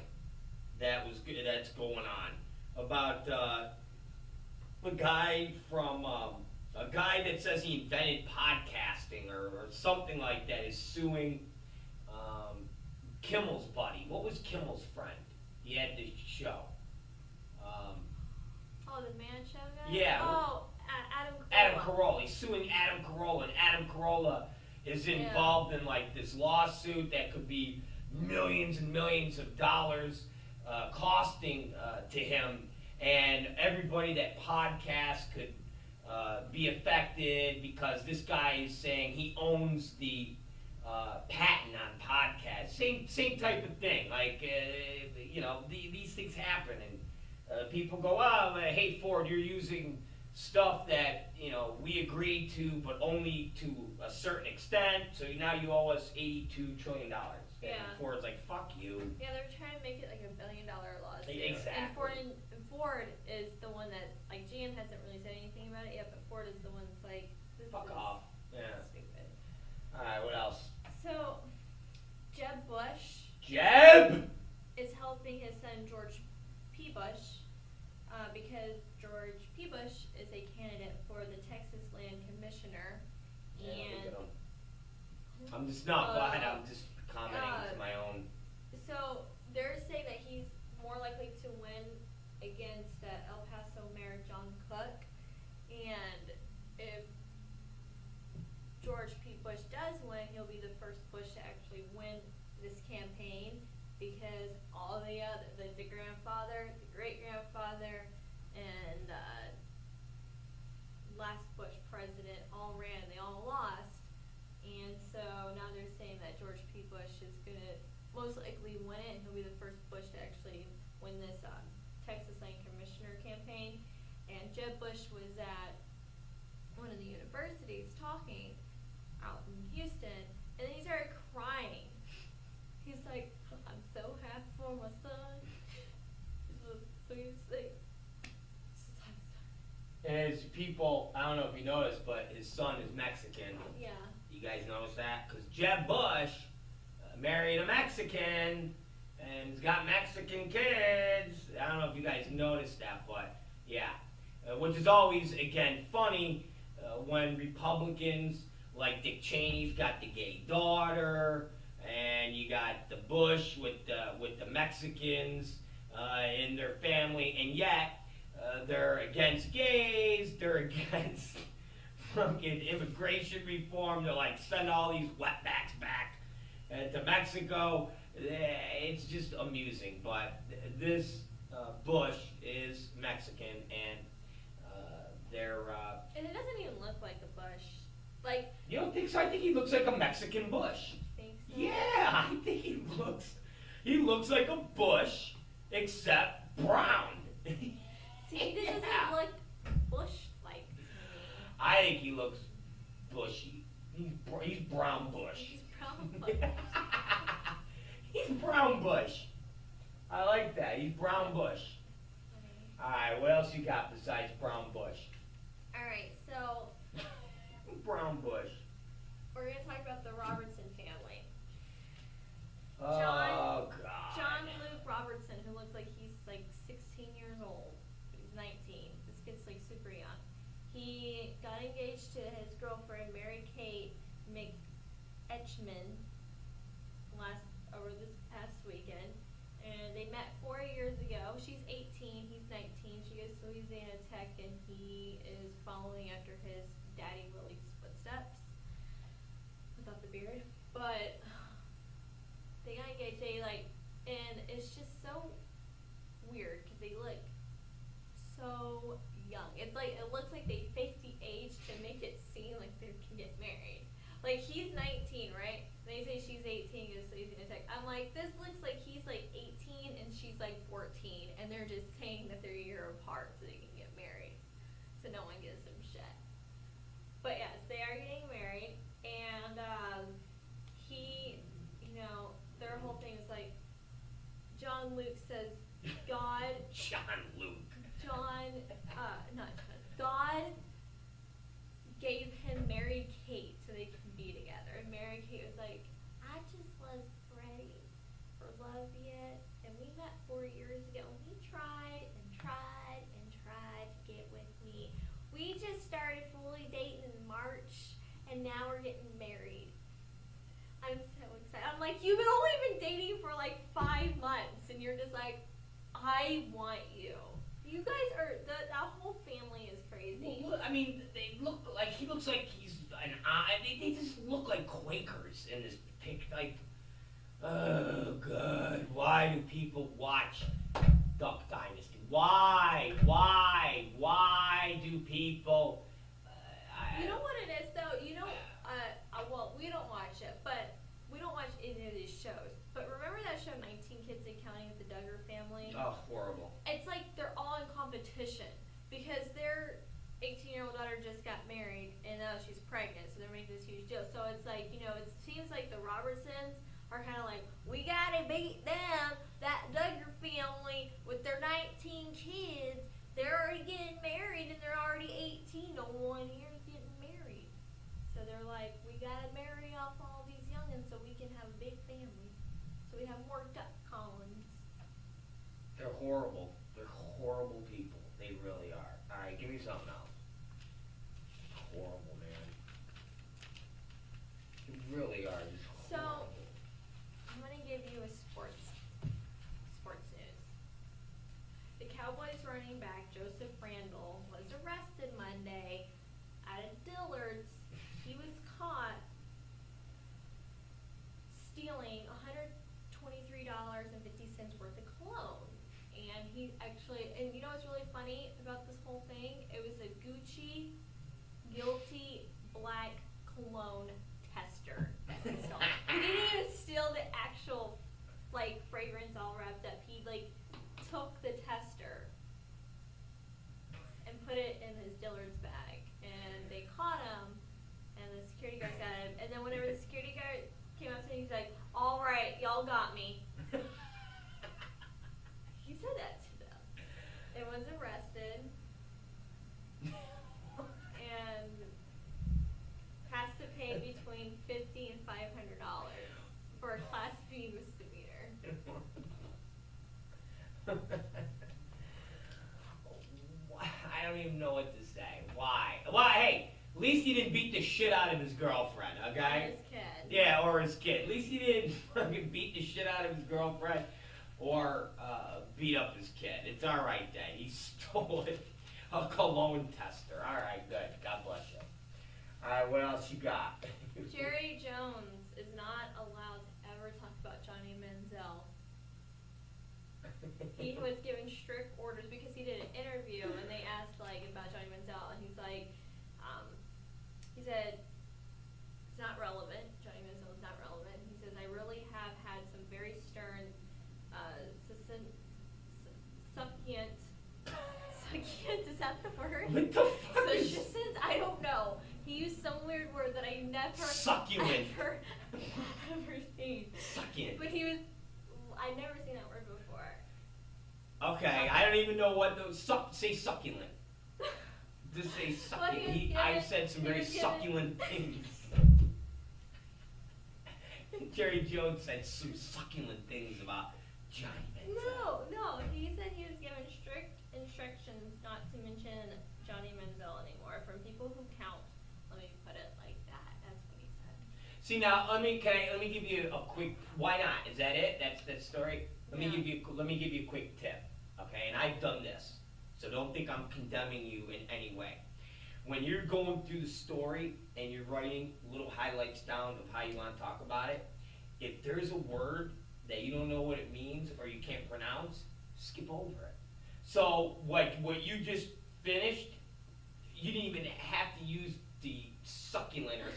That's going on. About a guy that says he invented podcasting or something like that is suing Kimmel's buddy. What was Kimmel's friend? He had this show. Oh, the Man Show guy? Yeah. Oh, Adam Carolla. Adam Carolla. He's suing Adam Carolla, and Adam Carolla is involved in like this lawsuit that could be millions and millions of dollars costing to him, and everybody that podcasts could be affected because this guy is saying he owns the patent on podcasts. Same type of thing. Like these things happen, and people go, oh, hey Ford, you're using stuff that we agreed to, but only to a certain extent. So now you owe us $82 trillion. Yeah. And Ford's like, fuck you. Yeah, they're trying to make it like $1 billion lawsuit. Exactly. And Ford is the one that, like, GM hasn't really said anything about it yet, but Ford is the one that's like, this Fuck is off. Yeah. stupid. All right. What else? So, Jeb Bush Jeb. is helping his son George P. Bush because George P. Bush is a candidate for the Texas Land Commissioner. Yeah, And look at him. I'm just not. Go ahead. I'm just commenting to my own. So they're saying that he's more likely to win against El Paso Mayor John Cook, and if George P. Bush does win, he'll be the first Bush to actually win this campaign because all the grandfather, the great grandfather, and last Bush president all ran. They all lost. And so now they're saying that George P. Bush is going to most likely win it, and he'll be the first Bush to actually win this Texas Land Commissioner campaign. And Jeb Bush was at one of the universities talking out in Houston, and then he started crying. He's like, I'm so happy for my son. So he's like, And his people, I don't know if you noticed, but his son is Mexican. yeah. You guys notice that? Because Jeb Bush, married a Mexican and has got Mexican kids. I don't know if you guys noticed that, but yeah. Which is always, again, funny when Republicans like Dick Cheney's got the gay daughter, and you got the Bush with the Mexicans in their family, and yet they're against gays, they're against fucking immigration reform, they're like, send all these wetbacks back to Mexico. It's just amusing, but this Bush is Mexican, and they're... and it doesn't even look like a Bush. Like... You don't think so? I think he looks like a Mexican Bush. Think so? Yeah, I think he looks like a Bush, except brown. See, he doesn't look Bush-like to me. I think he looks bushy. He's brown Bush. He's brown Bush. He's brown Bush. I like that. He's brown Bush. Alright, what else you got besides brown Bush? Alright, so... Brown Bush. We're going to talk about the Robertson family. Oh, God. John Luke Robertson, who looks like he's like 16 years old. He's 19. This kid's like super young. He got engaged to his girlfriend, Mary Kate McEachman, over this past weekend. And they met 4 years ago. She's 18, he's 19. She goes to Louisiana Tech, and he is following after his daddy Willie's footsteps without the beard. But they got engaged. And it's just so weird because they look so young. It's like it looks like they faked the age to make it seem like they can get married. Like, he's 19, right? They say she's 18, goes to Louisiana Tech. I'm like, this looks like he's like 18 and she's like 14, and they're just saying that they're a year apart so they can get married, so no one gives them shit. But yes, they are getting married, and their whole thing is like, John Luke says, God, God gave him Mary Kate so they could be together. And Mary Kate was like, I just was ready for love yet. And we met 4 years ago, and he tried and tried and tried to get with me. We just started fully dating in March, and now we're getting married. I'm so excited. I'm like, you've only been dating for like 5 months, and you're just like, I want you. You guys are, that whole family is crazy. Well, I mean, they look like, he looks like he's they just look like Quakers in this pic. Like, oh, God, why do people watch Duck Dynasty? Why do people... you know what it is, though? Well, we don't watch it, but we don't watch any of these shows. But remember that show, 19 Kids and Counting, with the Duggar family? Oh, horrible. It's like they're all in competition because their 18-year-old daughter just got married, and now she's pregnant, so they're making this huge deal. So it's like, it seems like the Robertsons are kind of like, we gotta beat them, that Duggar family with their 19 kids. They're already getting married, and they're already 18. No one here is getting married. So they're like, we gotta marry off all these youngins so we can have a big family. So we have more duck colonies. They're horrible. They're horrible people. They really are. All right, give me something else. Horrible, man. They really are just horrible. So, I'm going to give you a sports news. The Cowboys running back, Joseph Randle, was arrested Monday at a Dillard's. He was caught stealing $123.50 worth of cologne. And he actually, and you know what's really funny about this whole thing? It was a Gucci Guilty Black Cologne tester that he stole. He didn't even steal the actual, fragrance all wrapped up. He, took the tester and put it in his Dillard's bag. And they caught him, and the security guards got him. And then whenever the security guard came up to him, he's like, all right, y'all got me. He said that to them. It was arrested and has to pay between $50 and $500 for a Class B misdemeanor. I don't even know what to say. Why? Well, hey, at least he didn't beat the shit out of his girlfriend, okay? His kid. Yeah, or his kid. At least he didn't fucking beat the shit out of his girlfriend or beat up his kid. It's all right, Dad. He stole a cologne tester. All right, good. God bless you. All right, what else you got? Jerry Jones is not allowed to ever talk about Johnny Manziel. He was given strict orders because he did an interview and they asked about Johnny Manziel and he's like, he said it's not relevant. Johnny Manziel is not relevant. He says I really have had some very stern, succulent. Is that the word? What the fuck is Succulent? I don't know. He used some weird word that I never succulent? ever seen. Succulent. But I've never seen that word before. Okay, I don't even know what those say succulent. Just say succulent. I said some very succulent things. Jerry Jones said some succulent things about Johnny Manziel. No. He said he was given strict instructions not to mention Johnny Manziel anymore from people who count. Let me put it like that. That's what he said. See now, let me give you a quick. Why not? Is that it? That's the story. Let me give you a quick tip. Okay, and I've done this, so don't think I'm condemning you in any way. When you're going through the story and you're writing little highlights down of how you want to talk about it, if there's a word that you don't know what it means or you can't pronounce, skip over it. So, like what you just finished, you didn't even have to use the succulent or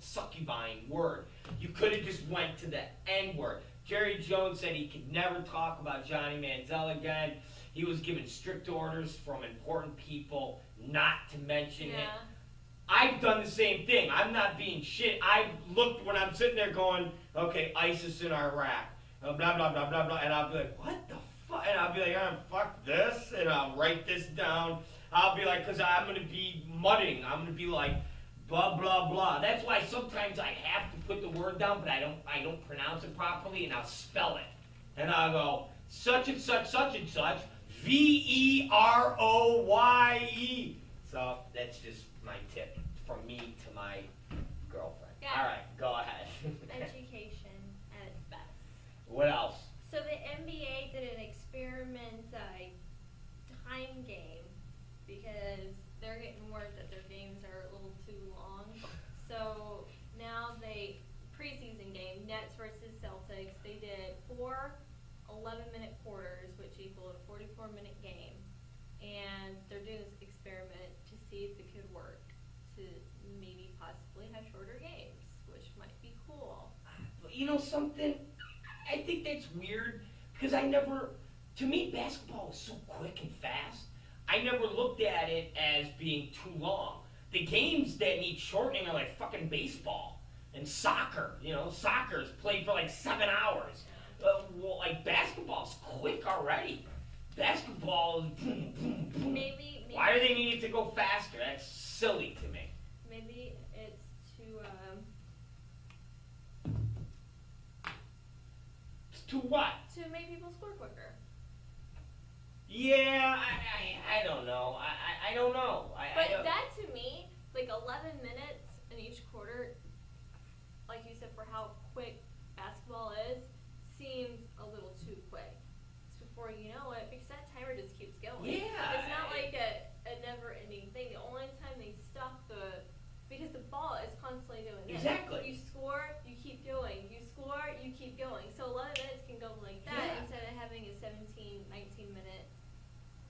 succubine word. You could have just went to the N word. Jerry Jones said he could never talk about Johnny Manziel again. He was given strict orders from important people not to mention it. I've done the same thing. I'm not being shit. I've looked when I'm sitting there going, okay, ISIS in Iraq, blah, blah, blah, blah, blah, and I'll be like, what the fuck? And I'll be like, fuck this, and I'll write this down. I'll be like, because I'm going to be mudding. I'm going to be like, blah, blah, blah. That's why sometimes I have to put the word down, but I don't pronounce it properly, and I'll spell it. And I'll go, such and such, Veroye. So that's just my tip from me to my girlfriend. Yeah. All right, go ahead. Education at its best. What else? So the NBA did an experiment time game because they're getting word that their games are a little too long. So now preseason game, Nets versus Celtics, they did 4 11-minute quarters, which equaled a 44-minute game. And they're doing this experiment to see if it could work to maybe possibly have shorter games, which might be cool. You know something? I think that's weird because to me, basketball is so quick and fast. I never looked at it as being too long. The games that need shortening are like fucking baseball and soccer. Soccer is played for like 7 hours. Like basketball's quick already. Basketball is boom, boom, boom. Maybe Why do they need it to go faster? That's silly to me. Maybe it's to what? to make people score quicker. Yeah, I don't know. I don't know. That to me, like 11 minutes in each quarter, like you said, for how quick basketball is, seems a little too quick. It's before you know it, because that timer just keeps going. Yeah. It's not like a never-ending thing. The only time they stop because the ball is constantly doing this. Exactly. You score, you keep going. You score, you keep going. So 11 minutes can go like that instead of having a 17, 19-minute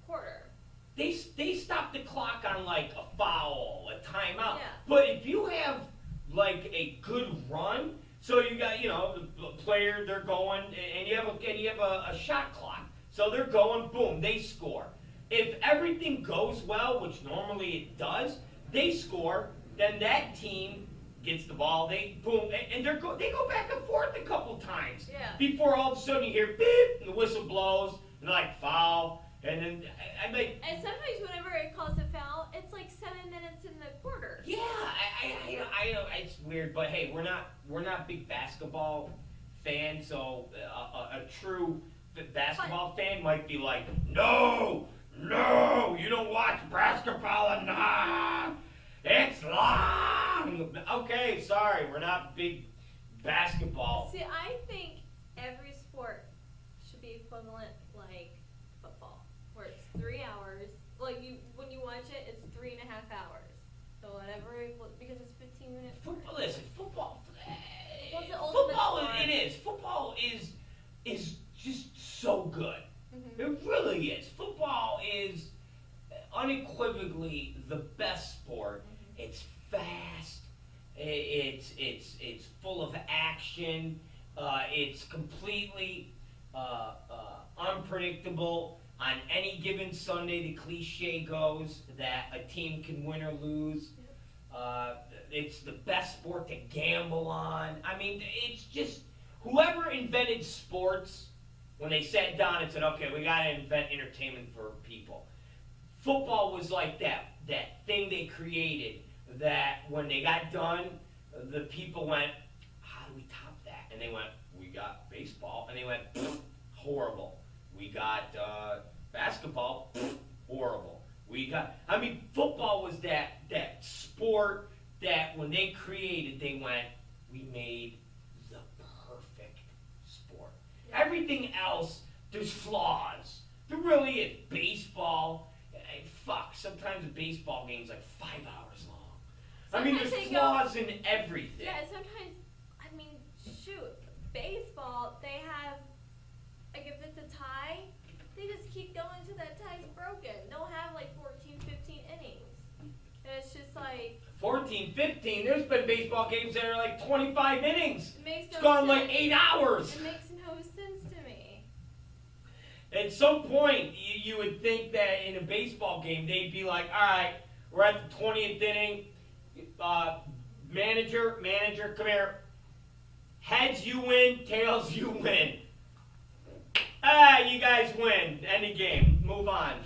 quarter. They stop the clock on like a foul, a timeout. Yeah. But if you have like a good run, so you got the player, they're going, and you have a shot clock. So they're going, boom, they score. If everything goes well, which normally it does, they score. Then that team gets the ball. They boom, and they go back and forth a couple times. Yeah. Before all of a sudden you hear beep, and the whistle blows, and they're like foul, and then I'm like. And sometimes whenever it calls a foul, it's like 7 minutes in the quarter. Yeah, I know it's weird, but hey, we're not big basketball fan, so a true basketball fan might be like, no, no, you don't watch basketball enough. It's long. Okay, sorry, we're not big basketball. See, I think every sport should be equivalent like football, where it's 3 hours. Like when you watch it, it's 3.5 hours. So whatever, because it's 15 minutes. Football, listen, football. Football's the ultimate Football, sport. it is. Football is just so good. Mm-hmm. It really is. Football is unequivocally the best sport. Mm-hmm. It's fast. It's full of action. It's completely unpredictable. On any given Sunday, the cliche goes that a team can win or lose. It's the best sport to gamble on. I mean, it's just whoever invented sports, when they sat down and said, okay, we got to invent entertainment for people. Football was like that thing they created that when they got done, the people went, how do we top that? And they went, we got baseball. And they went, horrible. We got basketball, horrible. Football was that sport that when they created, they went, we made the perfect sport. Yeah. Everything else, there's flaws. There really is. Baseball, sometimes a baseball game's like 5 hours long. Sometimes There's flaws in everything. Yeah, sometimes, shoot, baseball, they have, like if it's a tie, they just keep going till that tie's broken. They'll have like 14, 15 innings. And it's just like... 14, 15, there's been baseball games that are like 25 innings. It makes no It's gone sense. like 8 hours. It makes no sense to me. At some point, you would think that in a baseball game, they'd be like, all right, we're at the 20th inning. Manager, come here. Heads, you win. Tails, you win. You guys win. End of game. Move on.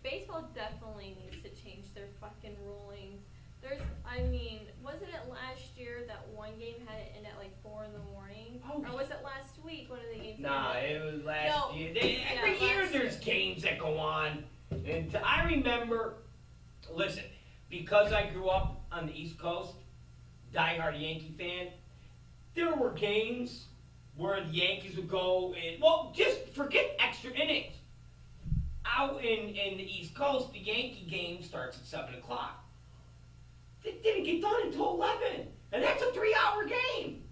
Baseball definitely needs to change their fucking rulings. Wasn't it last year that one game had to end at like 4 in the morning? Oh. Or was it last week, one of the games? Nah, it was last year. Every last year there's year. games that go on. And I remember, listen, because I grew up on the East Coast, diehard Yankee fan, there were games where the Yankees would go in, just forget extra innings. Out in the East Coast, the Yankee game starts at 7 o'clock. It didn't get done until 11, and that's a 3-hour game.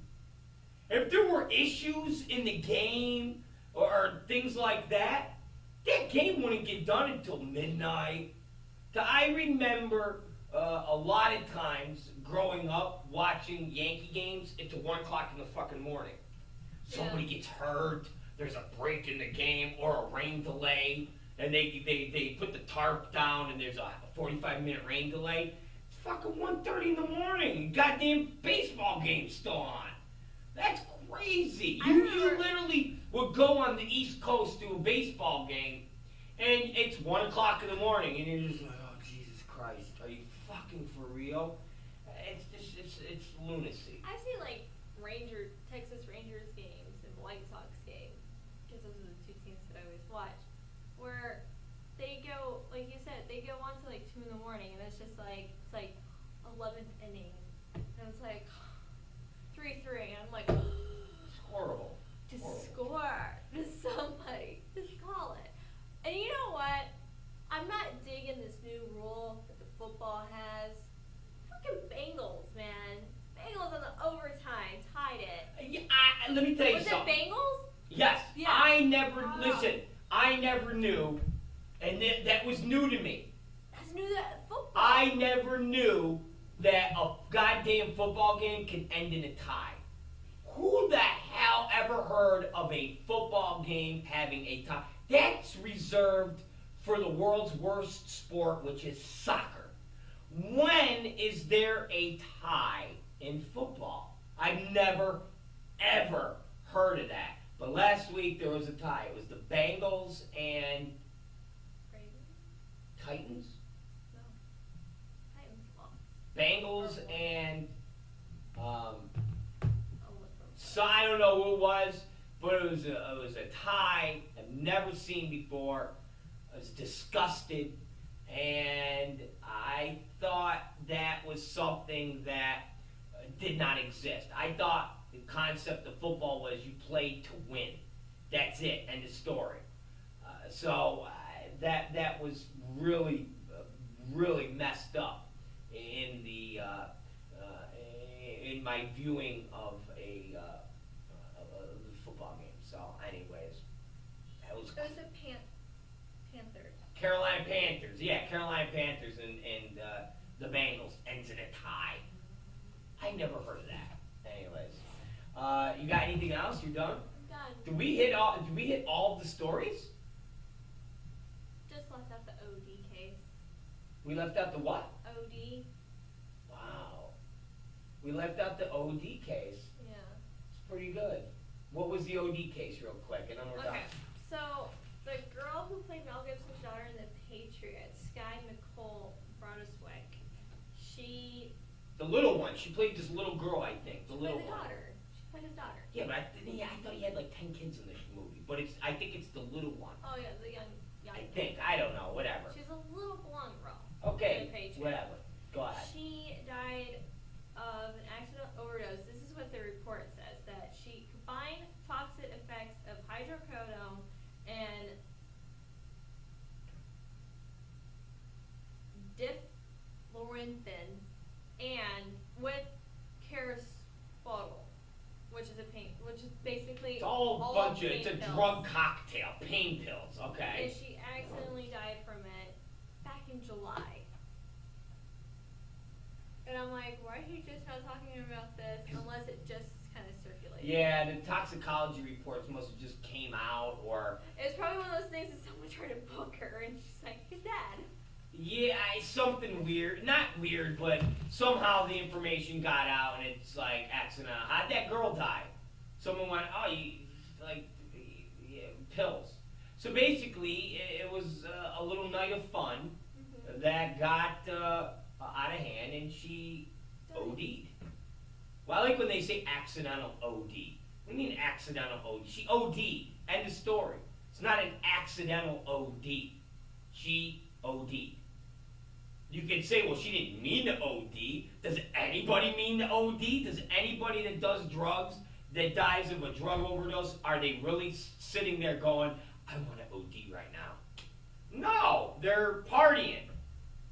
If there were issues in the game or things like that, that game wouldn't get done until midnight. I remember a lot of times growing up watching Yankee games until 1 o'clock in the fucking morning. Somebody gets hurt, there's a break in the game or a rain delay, and they put the tarp down and there's a 45-minute rain delay. It's fucking 1:30 in the morning. Goddamn baseball game's still on. That's crazy. You literally would go on the East Coast to a baseball game, and it's 1 o'clock in the morning, and you're just like, oh, Jesus Christ, are you fucking for real? It's lunacy. I've seen like Texas Rangers games and White Sox games, because those are the two teams that I always watch, where they go, like you said, they go on to like 2 in the morning, and it's just like, it's like 11th inning, and it's like 3-3, and I'm like, It's horrible. to Horrible. score, to somebody, just call it. And you know what? I'm not digging this new rule that the football has. Fucking Bengals, man. Bengals on the overtime tied it. Let me tell you Was something. it Bengals? Yes. Yeah. I never knew, and that was new to me. That's new to football. I never knew that a goddamn football game can end in a tie. Who the hell ever heard of a football game having a tie? That's reserved for the world's worst sport, which is soccer. When is there a tie in football? I've never, ever heard of that. But last week there was a tie. It was the Bengals and Titans. No. Titans lost. Bengals and don't know who it was, but it was a tie I've never seen before. I was disgusted, and I thought that was something that did not exist. I thought the concept of football was you played to win. That's it, end of story. That was really messed up in in my viewing of a football game. So, anyways, that was. It was the Panthers. Carolina Panthers, yeah, Carolina Panthers and the Bengals ends in a tie. I never heard of that. Anyways, you got anything else? You're done? I'm done. Did we hit all of the stories? Just left out the OD case. We left out the what? OD. Wow. We left out the OD case. Yeah. It's pretty good. What was the OD case, real quick, and then we're done. So the girl who played Mel Gibson's daughter in The Patriots, Sky Nicole Brodeswick, she. The little one. She played this little girl, I think. The She little played the one. daughter. She played his daughter. Yeah, but I thought he had like 10 kids in this movie. But I think it's the little one. Oh yeah, the young. I think. I don't know. Whatever. She's a little blonde girl. Okay. In The Patriots. Whatever. Go ahead. She died of an accidental overdose. This is what the report says, that she combined toxic effects of hydrocodone and difluoranthin and with carosphotol, which is basically It's all a bunch of, it's a pain pills. drug cocktail, pain pills, And okay? she accidentally died from it back in July. And I'm like, why are you just not talking about this unless it just kind of circulated? Yeah, the toxicology reports must have just came out, or It was probably one of those things that someone tried to book her and she's like, hey, Dad. yeah, something weird. Not weird, but somehow the information got out, and it's like accident. How'd that girl die? Someone went, oh, pills. So basically, it was a little night of fun that got out of hand, and she OD'd. Well, I like when they say accidental OD. What do you mean accidental OD? She OD'd. End of story. It's not an accidental OD. She OD'd. You could say, well, she didn't mean to OD. Does anybody mean to OD? Does anybody that does drugs, that dies of a drug overdose, are they really sitting there going, I want to OD right now? No, they're partying.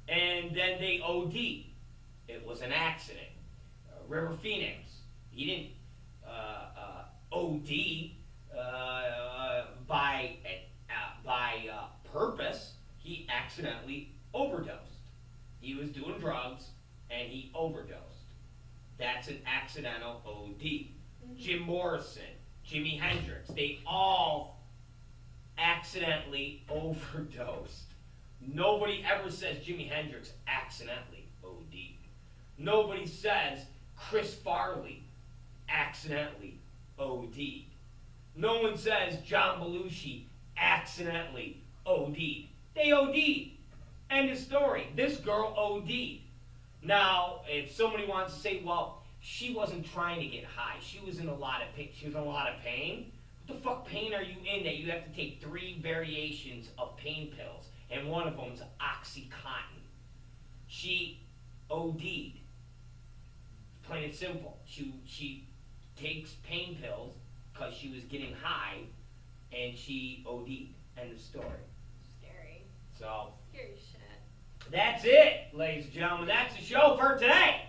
And then they OD. It was an accident. River Phoenix, he didn't OD by purpose. He accidentally overdosed. He was doing drugs and he overdosed. That's an accidental OD. Jim Morrison, Jimi Hendrix, they all accidentally overdosed. Nobody ever says Jimi Hendrix accidentally OD'd. Nobody says Chris Farley accidentally OD'd. No one says John Belushi accidentally OD'd. They OD'd. End of story. This girl OD'd. Now, if somebody wants to say, well, she wasn't trying to get high. She was in a lot of pain. She was in a lot of pain. What the fuck pain are you in that you have to take 3 variations of pain pills, and one of them's Oxycontin? She OD'd. Plain and simple. She takes pain pills because she was getting high, and she OD'd. End of story. Scary. So Scary shit. that's it, ladies and gentlemen. That's the show for today.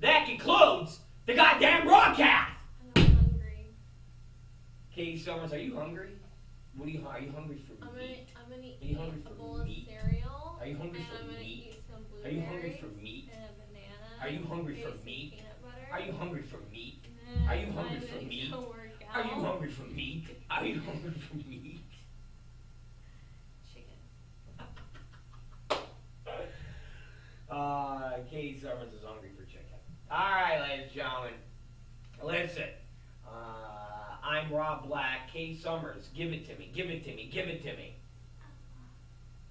That concludes the goddamn broadcast. I'm hungry. Katie Summers, are you hungry? Are you hungry for I'm meat? gonna eat Are you hungry a for bowl of meat? cereal. Are you hungry and for I'm gonna meat? eat some Are blueberries. you hungry for meat? And a banana. Are you hungry for maybe some meat? Peanut butter. Are you hungry for meat? And Are you hungry I'm for gonna meat? go work Are you out. hungry for meat? Are you hungry for meat? Chicken. Katie Summers is hungry for chicken. Alright, ladies and gentlemen. Listen. I'm Rob Black. Katie Summers, give it to me. Give it to me. Give it to me.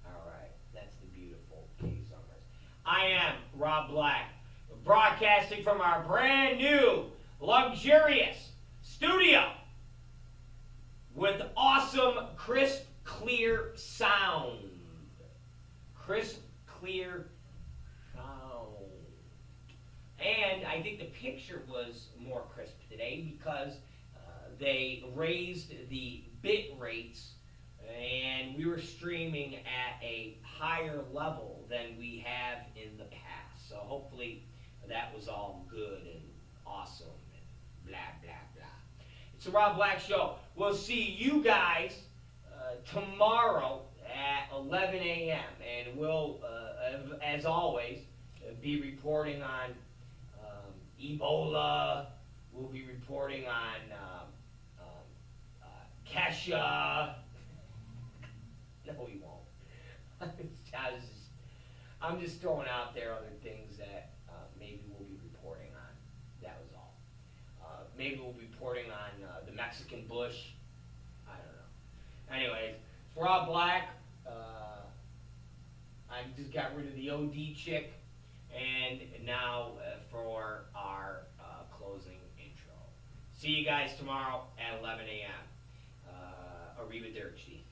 Alright, that's the beautiful Katie Summers. I am Rob Black, broadcasting from our brand new, luxurious studio with awesome, crisp, clear sound. Crisp, clear sound. And I think the picture was more crisp today because they raised the bit rates and we were streaming at a higher level than we have in the past. So hopefully that was all good and awesome and blah, blah, blah. It's the Rob Black Show. We'll see you guys tomorrow at 11 a.m. And we'll, as always, be reporting on Ebola. We'll be reporting on Kesha. No, we won't. I'm just throwing out there other things that maybe we'll be reporting on. That was all. Maybe we'll be reporting on the Mexican bush. I don't know. Anyways, it's Rob Black. I just got rid of the OD chick. And now for our closing intro. See you guys tomorrow at 11 a.m. Arrivederci.